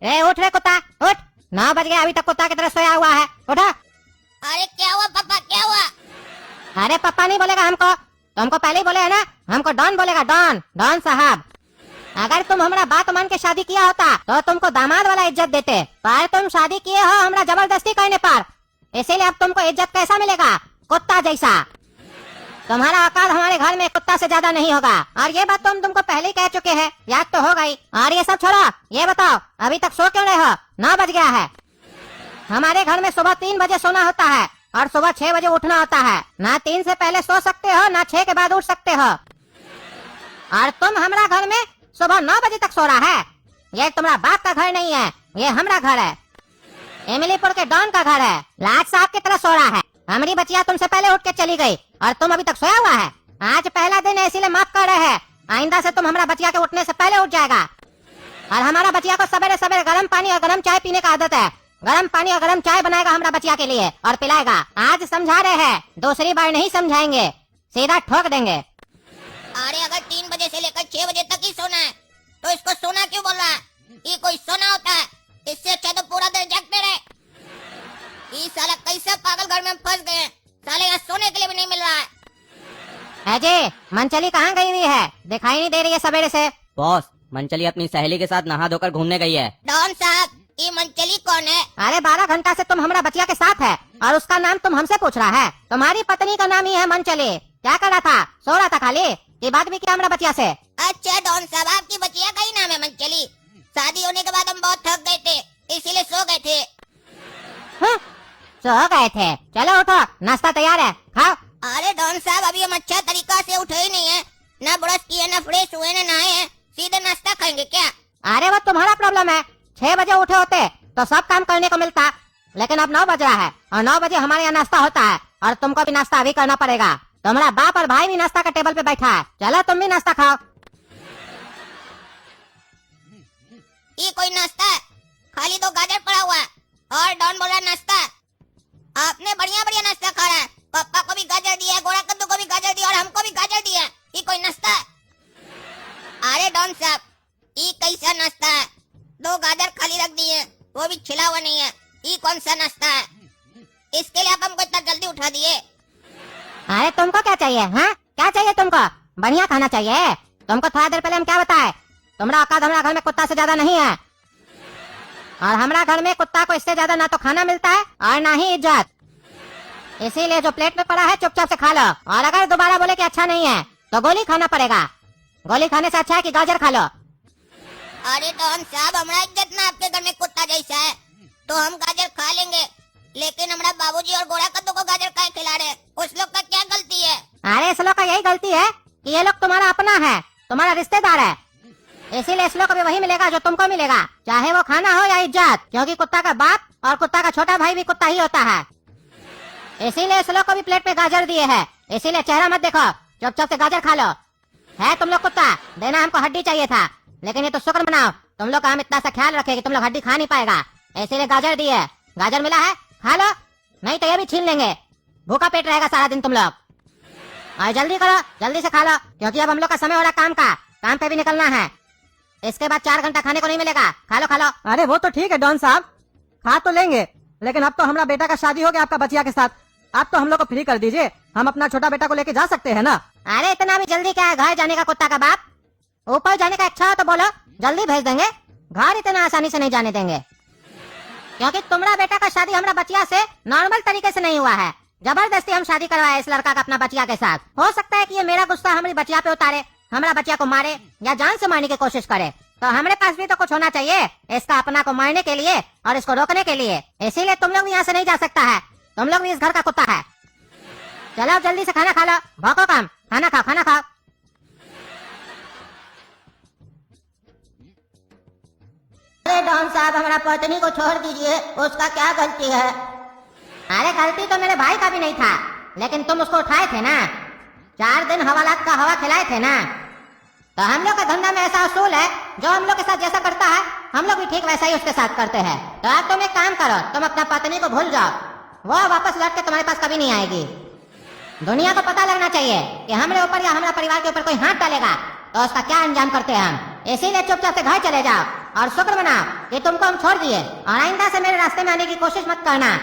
ए उठ रे कुत्ता उठ, 9 बज गए, अभी तक कुत्ता की तरह सोया हुआ है, उठो। अरे क्या हुआ पापा, क्या हुआ? अरे पापा नहीं बोलेगा हमको, तुमको पहले ही बोले है ना, हमको डॉन बोलेगा, डॉन, डॉन साहब। अगर तुम हमारा बात मान के शादी किया होता तो तुमको दामाद वाला इज्जत देते, पर तुम शादी किए हो हमरा जबरदस्ती करने पर, इसीलिए अब तुमको इज्जत कैसा मिलेगा, कुत्ता जैसा। तुम्हारा औकात हमारे घर में कुत्ता से ज्यादा नहीं होगा, और ये बात तो हम तुमको पहले ही कह चुके हैं, याद तो हो गई। और ये सब छोड़ो, ये बताओ अभी तक सो क्यों रहे हो, 9 बज गया है। हमारे घर में सुबह 3 बजे सोना होता है और सुबह 6 बजे उठना होता है, ना 3 से पहले सो सकते हो ना 6 के बाद उठ सकते हो। और तुम हमारा घर में सुबह 9 बजे तक सो रहा है। ये तुम्हारा बाप का घर नहीं है, ये हमारा घर है, इमलीपुर के डॉन का घर है, लाट साहब की तरह सो रहा है। हमारी बच्चिया तुमसे पहले उठ के चली गई और तुम अभी तक सोया हुआ है। आज पहला दिन है इसीलिए माफ कर रहे हैं, आइंदा से तुम हमारा बच्चिया के उठने से पहले उठ जाएगा। और हमारा बच्चिया को सवेरे सवेरे गर्म पानी और गर्म चाय पीने का आदत है, गर्म पानी और गर्म चाय बनाएगा हमारा बच्चिया के लिए और पिलाएगा। आज समझा रहे हैं, दूसरी बार नहीं समझाएंगे, सीधा ठोक देंगे। अरे अगर 3 बजे से लेकर 6 बजे तक ही सोना है तो इसको सोना क्यों बोल रहा है? ये कोई सोना होता है? इससे अच्छा तो पूरा दिन जागते रहे। ये साला कैसे पागल घर में फंस गए, साले यहाँ सोने के लिए भी नहीं मिल रहा है। अजय मंचली कहाँ गई हुई है, दिखाई नहीं दे रही है सवेरे से। बॉस, मंचली अपनी सहेली के साथ नहा धोकर घूमने गई है। डॉन साहब, ये मंचली कौन है? अरे 12 घंटा से तुम हमारा बच्चिया के साथ है और उसका नाम तुम हमसे पूछ रहा है। तुम्हारी पत्नी का नाम ही है मंचली। क्या कर रहा था, सो रहा था खाली, ये बात भी किया हमारा बच्चिया से। अच्छा डॉन साहब, आपकी बच्चिया का ही नाम है मंचली। शादी होने के बाद हम बहुत थक गए थे, इसीलिए सो गए थे। सो गए थे, चलो उठो, नाश्ता तैयार है, खाओ। अरे डॉन साहब, अभी हम अच्छा तरीका से उठे ही नहीं है, ना ब्रश किए, ना फ्रेश हुए, ना नहाए हैं, सीधे नाश्ता खाएंगे क्या? अरे वो तुम्हारा प्रॉब्लम है, 6 बजे उठे होते तो सब काम करने को मिलता, लेकिन अब 9 बज रहा है और 9 बजे हमारे यहाँ नाश्ता होता है और तुमको भी नाश्ता अभी करना पड़ेगा। तुम्हारा बाप और भाई भी नाश्ता का टेबल पे बैठा है, चलो तुम भी नाश्ता खाओ। ये कोई नाश्ता है? खाली 2 गाजर पड़ा हुआ है और डॉन बोल रहा है नाश्ता। आपने बढ़िया बढ़िया नाश्ता खा रहा है, पापा को भी गाजर दिया, गोरा कद्दू को भी गाजर दिया और हमको भी गाजर दिया। ये कोई नाश्ता है? अरे डॉन साहब, ये कैसा नाश्ता है? 2 गाजर खाली रख दिए, वो भी छिला हुआ नहीं है, ये कौन सा नाश्ता है? इसके लिए आप हमको इतना जल्दी उठा दिए। अरे तुमको क्या चाहिए, हाँ क्या चाहिए तुमको, बढ़िया खाना चाहिए। तुमको थोड़ा देर पहले हम क्या बताए, तुम्हारा औकात हमारा घर में कुत्ता से ज्यादा नहीं है, और हमारा घर में कुत्ता को इससे ज्यादा ना तो खाना मिलता है और ना ही इज्जत। इसीलिए जो प्लेट में पड़ा है चुपचाप से खा लो, और अगर दोबारा बोले कि अच्छा नहीं है तो गोली खाना पड़ेगा। गोली खाने से अच्छा है कि गाजर खा लो। अरे डॉन साहब, हमारा इज्जत ना आपके घर में कुत्ता जैसा है, तो हम गाजर खा लेंगे, लेकिन हमारा बाबूजी और गोरा कद्दू को गाजर खाए खिला रहे, उस लोग का क्या गलती है? अरे इस लोग का यही गलती है कि ये लोग तुम्हारा अपना है, तुम्हारा रिश्तेदार है, इसीलिए इस लोग को भी वही मिलेगा जो तुमको मिलेगा, चाहे वो खाना हो या इज्जत, क्योंकि कुत्ता का बाप और कुत्ता का छोटा भाई भी कुत्ता ही होता है। इसीलिए इस लोग को भी प्लेट पे गाजर दिए है, इसीलिए चेहरा मत देखो, चुपचाप से गाजर खा लो। है तुम लोग कुत्ता, देना हमको हड्डी चाहिए था, लेकिन ये तो शुक्र मनाओ तुम लोग का हम इतना सा ख्याल रखे कि तुम लोग हड्डी खा नहीं पाएगा, इसीलिए गाजर दिए। गाजर मिला है, खा लो, नहीं तो ये भी छीन लेंगे, भूखा पेट रहेगा सारा दिन तुम लोग। और जल्दी करो, जल्दी से खा लो, क्योंकि अब हम लोग का समय हो रहा काम का, काम पे भी निकलना है, इसके बाद 4 घंटा खाने को नहीं मिलेगा, खा लो खा लो। अरे वो तो ठीक है डॉन साहब, खा तो लेंगे, लेकिन अब तो हमारा बेटा का शादी हो गया आपका बचिया के साथ, आप तो हम लोग को फ्री कर दीजिए, हम अपना छोटा बेटा को लेके जा सकते हैं ना। अरे इतना भी जल्दी क्या है घर जाने का कुत्ता का बाप, ऊपर जाने का इच्छा हो तो बोलो, जल्दी भेज देंगे, घर इतना आसानी से नहीं जाने देंगे, क्योंकि तुम्हारा बेटा का शादी हमारा बचिया से नॉर्मल तरीके से नहीं हुआ है, जबरदस्ती हम शादी करवाए इस लड़का का अपना बचिया के साथ। हो सकता है कि ये मेरा गुस्सा हमारी बचिया पे उतारे, हमारा बचिया को मारे या जान से मारने की कोशिश करे, तो हमारे पास भी तो कुछ होना चाहिए इसका अपना को मारने के लिए और इसको रोकने के लिए, इसीलिए तुम लोग यहाँ से नहीं जा सकता है, तुम लोग भी इस घर का कुत्ता है। चलो जल्दी से खाना खा लो, भौंको काम, खाना खाओ खाना खाओ। अरे डॉन साहब, हमारा पत्नी को छोड़ दीजिए, उसका क्या गलती है? अरे गलती तो मेरे भाई का भी नहीं था, लेकिन तुम उसको उठाए थे ना, 4 दिन हवालात का हवा खिलाए थे ना, तो हम लोग का धंधा में ऐसा असूल है, जो हम लोग के साथ जैसा करता है हम लोग भी ठीक वैसा ही उसके साथ करते हैं। तो अब तुम एक काम करो, तुम अपना पत्नी को भूल जाओ, वो वापस लौट के तुम्हारे पास कभी नहीं आएगी। दुनिया को पता लगना चाहिए कि हमारे ऊपर या हमारे परिवार के ऊपर कोई हाथ डालेगा तो उसका क्या अंजाम करते हैं हम, इसीलिए चुपचाप से घर चले जाओ। और शुक्र मनाओ कि तुमको हम छोड़ दिए, और आइंदा से मेरे रास्ते में आने की कोशिश मत करना,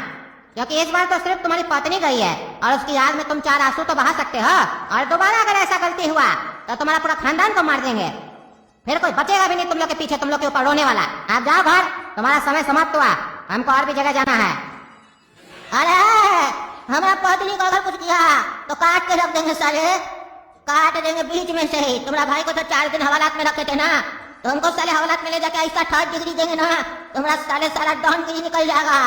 क्योंकि इस बार तो सिर्फ तुम्हारी पत्नी गई है और उसकी याद में तुम 4 आंसू तो बहा सकते हो, और दोबारा अगर ऐसा गलती हुआ तो तुम्हारा पूरा खानदान को मार देंगे, फिर कोई बचेगा भी नहीं तुम लोग के पीछे, तुम लोग के ऊपर रोने वाला। आप जाओ घर, तुम्हारा समय समाप्त हुआ, हमको और भी जगह जाना है। अरे हमारा पत्नी को अगर कुछ किया तो काट के रख देंगे साले, काट देंगे बीच में से ही। तुम्हारा भाई को तो 4 दिन हवालात में रखे थे ना, तो हमको साले हवालात में ले जाके ऐसा 3rd डिग्री देंगे ना, तुम्हारा साले सारा डॉन गिरी निकल जाएगा।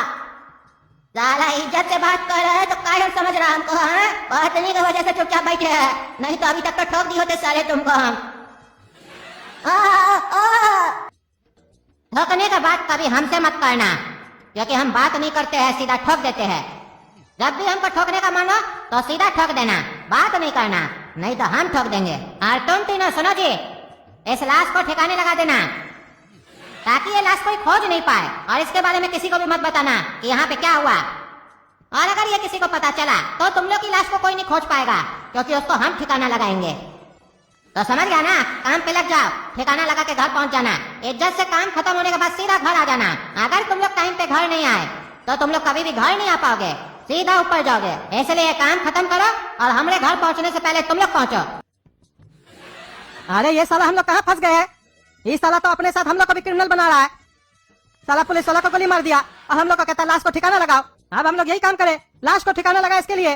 साला इज्जत से बात कर रहे है तो काहे समझ रहा हमको? हाँ, पत्नी की वजह से चुपचाप बैठे है, नहीं तो अभी तक तो ठोक दी होते साले तुमको हम। ठोकने का बात कभी हमसे मत करना, क्योंकि हम बात नहीं करते हैं, सीधा ठोक देते हैं। जब भी हमको ठोकने का मानो तो सीधा ठोक देना, बात नहीं करना, नहीं तो हम ठोक देंगे। और तुम तीनों सुनो जी, इस लाश को ठिकाने लगा देना ताकि ये लाश कोई खोज नहीं पाए, और इसके बारे में किसी को भी मत बताना कि यहाँ पे क्या हुआ। और अगर ये किसी को पता चला तो तुम लोग की लाश को कोई नहीं खोज पाएगा, क्योंकि उसको हम ठिकाना लगाएंगे। तो समझ गया ना? काम पे लग जाओ, ठिकाना लगा के घर पहुंच जाना। इज्जत से काम खत्म होने के बाद सीधा घर आ जाना। अगर तुम लोग टाइम पे घर नहीं आए तो तुम लोग कभी भी घर नहीं आ पाओगे, सीधा ऊपर जाओगे। इसलिए काम खत्म करो और हमारे घर पहुंचने से पहले तुम लोग पहुंचो। अरे ये साला हम लोग कहाँ फंस गए हैं? ये साला तो अपने साथ हम लोग को भी क्रिमिनल बना रहा है। साला पुलिस वाला को गोली मार दिया और हम लोग को कहता है लाश को ठिकाना लगाओ। अब हम लोग यही काम करें, लाश को ठिकाना लगा इसके लिए।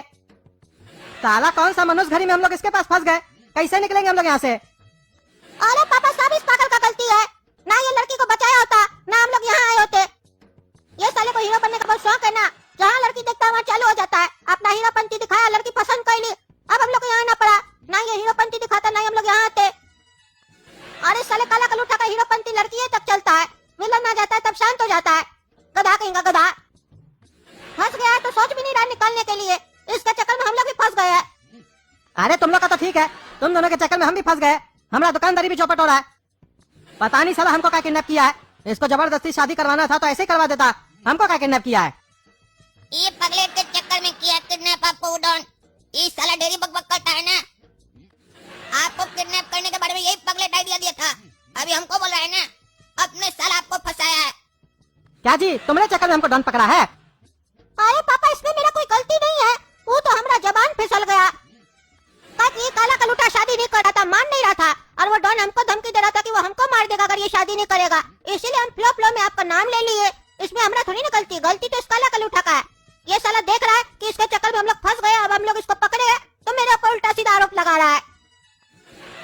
साला कौन सा मनुष्य घड़ी में हम लोग इसके पास फंस गए, कैसे निकलेंगे हम लोग यहाँ से? अरे पापा सब इस पागल का गलती है, ना ये लड़की को बचाया होता ना हम लोग यहाँ आए होते। ये साले को हीरो बनने का बहुत शौक है ना, जहाँ लड़की देखता है वहाँ चालू हो जाता है। अपना हीरोपंती दिखाया, लड़की पसंद कर ली, अब हम लोग को यहाँ आना पड़ा। ना ये हीरोपंती दिखाता ना हम लोग यहाँ आते। अरे साले काला कलूठा का हीरोपंती लड़की तब चलता है, मिलन आ जाता है तब शांत हो जाता है। गधा कहेंगे गधा, फंस गया है तो सोच भी नहीं रहा निकलने के लिए, इसके चक्कर में हम लोग भी फंस गए हैं। अरे तुम लोग का तो ठीक है, तुम दोनों के चक्कर में हम भी फंस गए। हमारा दुकानदारी भी चौपट हो रहा है। पता नहीं साला हमको क्या किडनैप किया है। इसको जबरदस्ती शादी करवाना था तो ऐसे ही करवा देता, हमको क्या किडनैप किया है? ये पगले के चक्कर में किया किडनैप आपको उड़न। ये साला डेरी बकबक करता है ना, आपको किडनैप करने के बारे में यही पगलेट आइडिया दिया था, अभी हमको बोल रहा है ना अपने साला आपको फंसाया है। क्या जी तुम्हारे चक्कर में हमको डॉन पकड़ा है? अरे पापा इसमें मेरा कोई गलती नहीं है, वो तो हमारा जबान फिसल गया। ये काला कलूटा शादी नहीं कर रहा था, मान नहीं रहा था, और वो डॉन हमको धमकी दे रहा था कि वो हमको मार देगा अगर ये शादी नहीं करेगा, इसीलिए हम फ्लो फ्लो में आपका नाम ले लिए। इसमें हमारा थोड़ी ना गलती, गलती तो इस काला कलूटा का है। ये साला देख रहा है कि इसके चक्कर में हम लोग फंस गए, अब हम लोग इसको पकड़े हैं तो मेरे ऊपर उल्टा सीधा आरोप लगा रहा है।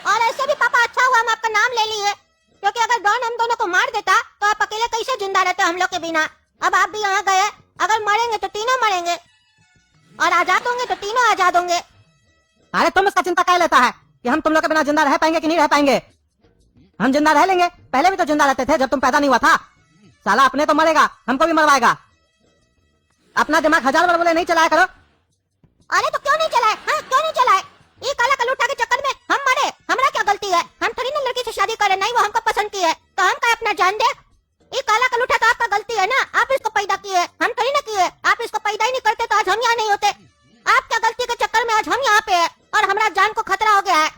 और ऐसे भी पापा अच्छा हुआ हम आपका नाम ले लिए, क्योंकि अगर डॉन हम दोनों को मार देता तो आप अकेले कैसे जिंदा रहते हम लोग के बिना। अब आप भी यहाँ गए, अगर मरेंगे तो तीनों मरेंगे, और आजाद होंगे तो तीनों आजाद होंगे। अरे तुम इसका चिंता क्या लेता है कि हम तुम लोग के बिना जिंदा रह पाएंगे कि नहीं रह पाएंगे? हम जिंदा रह लेंगे, पहले भी तो जिंदा रहते थे जब तुम पैदा नहीं हुआ था। साला अपने तो मरेगा, हमको भी मरवाएगा। अपना दिमाग 1000 बार बोले नहीं चलाया करो। अरे तो क्यों नहीं चलाए? हाँ क्यों नहीं चलाए? ये काला कलूटा के चक्कर में हम मरे, हमारा क्या गलती है? हम थोड़ी ना लड़की से शादी करे, नहीं वो हमको पसंद की है तो हम क्या अपना जान दे? ये काला कलूटा तो आपका गलती है ना, आप इसको पैदा किए, हम थोड़ी ना किए। आप इसको पैदा ही नहीं करते तो आज हम यहाँ नहीं होते। आपका गलती के चक्कर में आज हम यहाँ पे हैं और हमारा जान को खतरा हो गया है।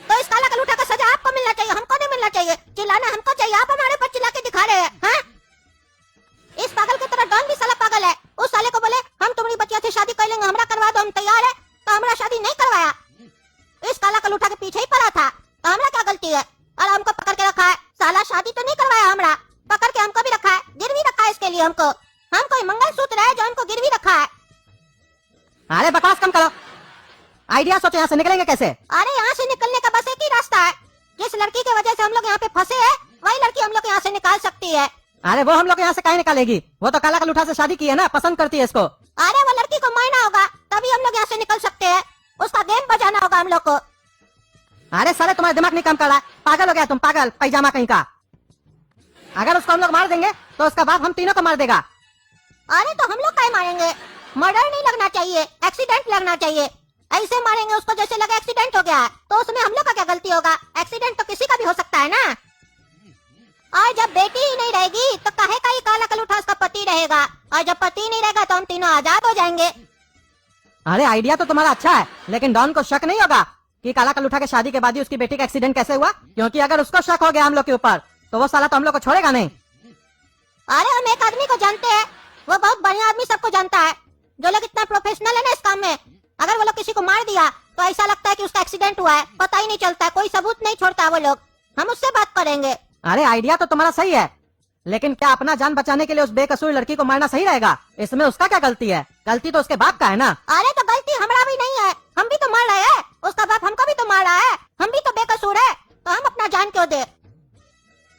तो इस काला कलूटा का सजा आपको मिलना चाहिए, हमको नहीं मिलना चाहिए। चिल्लाना हमको चाहिए, आप हमारे पर चिल्ला के दिखा रहे हैं। हाँ? इस पागल की तरह डॉन भी साला पागल है। उस साले को बोले हम तुम्हारी बच्चिया से शादी कर लेंगे, हमरा करवा दो, हम तैयार है, तो हमरा शादी नहीं करवाया। इस काला कलूटा के पीछे ही पड़ा था, तो हमरा क्या गलती है? और हमको पकड़ के रखा है, साला शादी तो नहीं करवाया, हमरा पकड़ के हमको भी रखा है, गिरवी रखा है इसके लिए हमको। हम कोई मंगलसूत्र है जो हमको गिरवी रखा है। अरे बकवास कम करो, आइडिया सोचो यहाँ से निकलेंगे कैसे? अरे यहाँ से निकलने का बस एक ही रास्ता है, जिस लड़की की वजह से हम लोग यहाँ पे फंसे हैं वही लड़की हम लोग यहाँ से निकाल सकती है। अरे वो हम लोग यहाँ से काहे निकालेगी? वो तो काला कलूठा से शादी की है ना, पसंद करती है इसको। अरे वो लड़की को मारना होगा तभी हम लोग यहाँ से निकल सकते हैं, उसका गेम बजाना होगा हम लोग को। अरे साले तुम्हारा दिमाग नहीं काम कर रहा है, पागल हो गया तुम, पागल पैजामा कहीं का। अगर उसको हम लोग मार देंगे तो उसका बाप हम तीनों को मार देगा। अरे तो हम लोग क्या मारेंगे? मर्डर नहीं लगना चाहिए, एक्सीडेंट लगना चाहिए। ऐसे मारेंगे उसको जैसे लगे एक्सीडेंट हो गया है, तो उसमें हम लोग का क्या गलती होगा? एक्सीडेंट तो किसी का भी हो सकता है ना। और जब बेटी ही नहीं रहेगी तो काहे का ही काला कलूठा उसका पति रहेगा, और जब पति नहीं रहेगा तो हम तीनों आजाद हो जाएंगे। अरे आइडिया तो तुम्हारा अच्छा है, लेकिन डॉन को शक नहीं होगा कि काला कलूठा के शादी के बाद ही उसकी बेटी का एक्सीडेंट कैसे हुआ? क्योंकि अगर उसको शक हो गया हम लोग के ऊपर तो वो साला तो हम लोग को छोड़ेगा नहीं। अरे हम एक आदमी को जानते हैं, वो बहुत बढ़िया आदमी, सबको जानता है। जो लोग इतना प्रोफेशनल है ना इस काम में, अगर वो लोग किसी को मार दिया तो ऐसा लगता है कि उसका एक्सीडेंट हुआ है, पता ही नहीं चलता, कोई सबूत नहीं छोड़ता वो लोग। हम उससे बात करेंगे। अरे आइडिया तो तुम्हारा सही है, लेकिन क्या अपना जान बचाने के लिए उस बेकसूर लड़की को मारना सही रहेगा? इसमें उसका क्या गलती है? गलती तो उसके बाप का है ना। अरे तो गलती हमारा भी नहीं है, हम भी तो मार रहे हैं, उसका बाप हमको भी तो मार रहा है, हम भी तो बेकसूर है, तो हम अपना जान क्यों दे?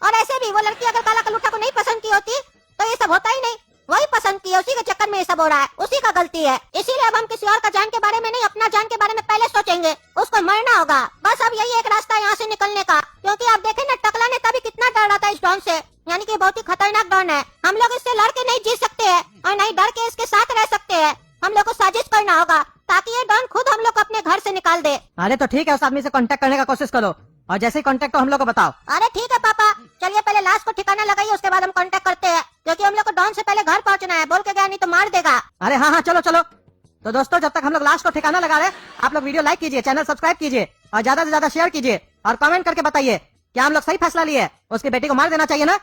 और ऐसे भी वो लड़की अगर काला कलूठा को नहीं पसंद की होती तो ये सब होता ही नहीं, वही पसंद की है, उसी के चक्कर में ये सब हो रहा है, उसी का गलती है। इसीलिए अब हम किसी और का जान के बारे में नहीं, अपना जान के बारे में पहले सोचेंगे। उसको मरना होगा, बस अब यही एक रास्ता है यहाँ से निकलने का। क्योंकि आप देखें ना, टकला ने तभी कितना डर रहा था इस डॉन से, यानी कि बहुत ही खतरनाक डॉन है। हम लोग इससे लड़ के नहीं जीत सकते हैं और नहीं डर के इसके साथ रह सकते हैं। हम लोग को साजिश करना होगा ताकि ये डॉन खुद हम लोग को अपने घर से निकाल दे। अरे तो ठीक है, उस आदमी से कांटेक्ट करने का कोशिश करो, और जैसे ही कांटेक्ट हो हम लोग को बताओ। अरे ठीक है पापा, चलिए पहले लाश को ठिकाना लगाइए, उसके बाद हम कांटेक्ट करते हैं, क्योंकि हम लोग को डॉन से पहले घर पहुंचना है। बोल के गया नहीं तो मार देगा। अरे हाँ हाँ, चलो चलो। तो दोस्तों, जब तक हम लोग लाश को ठिकाना लगा रहे, आप लोग वीडियो लाइक कीजिए, चैनल सब्सक्राइब कीजिए और ज्यादा से ज्यादा शेयर कीजिए और कमेंट करके बताइए क्या हम लोग सही फैसला लिए, उसकी बेटी को मार देना चाहिए ना